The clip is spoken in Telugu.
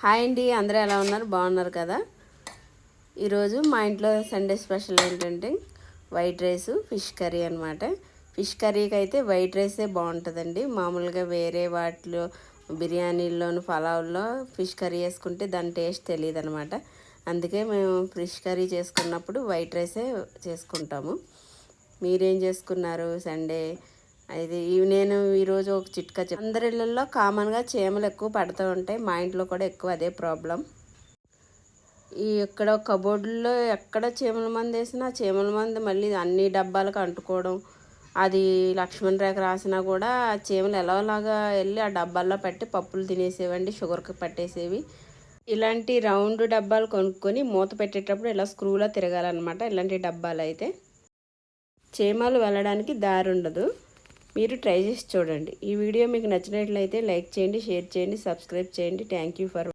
హాయ్ అండి, అందరూ ఎలా ఉన్నారు? బాగున్నారు కదా? ఈరోజు మా ఇంట్లో సండే స్పెషల్ ఏంటంటే వైట్ రైస్ ఫిష్ కర్రీ అనమాట. ఫిష్ కర్రీకి అయితే వైట్ రైసే బాగుంటుందండి. మామూలుగా వేరే వాటిలో బిర్యానీల్లోను పలావుల్లో ఫిష్ కర్రీ వేసుకుంటే దాని టేస్ట్ తెలియదు అనమాట. అందుకే మేము ఫిష్ కర్రీ చేసుకున్నప్పుడు వైట్ రైసే చేసుకుంటాము. మీరేం చేసుకున్నారు సండే? అది నేను ఈరోజు ఒక చిట్కా అందరి ఇళ్ళల్లో కామన్గా చీమలు ఎక్కువ పడుతూ ఉంటాయి. మా ఇంట్లో కూడా ఎక్కువ అదే ప్రాబ్లం. ఇక్కడ కబోర్డుల్లో ఎక్కడ చీమల మందు వేసినా చీమల మందు మళ్ళీ అన్ని డబ్బాలకు అంటుకోవడం, అది లక్ష్మణ్ రేఖ రాసినా కూడా చీమలు ఎలాలాగా వెళ్ళి ఆ డబ్బాల్లో పెట్టి పప్పులు తినేసేవండి, షుగర్కి పట్టేసేవి. ఇలాంటి రౌండ్ డబ్బాలు కొనుక్కొని మూత పెట్టేటప్పుడు ఇలా స్క్రూలో తిరగాలన్నమాట. ఇలాంటి డబ్బాలు అయితే చీమలు వెళ్ళడానికి దారి ఉండదు. మీరు ట్రై చేసి చూడండి. ఈ వీడియో మీకు నచ్చినట్లయితే లైక్ చేయండి, షేర్ చేయండి, సబ్స్క్రైబ్ చేయండి. Thank you for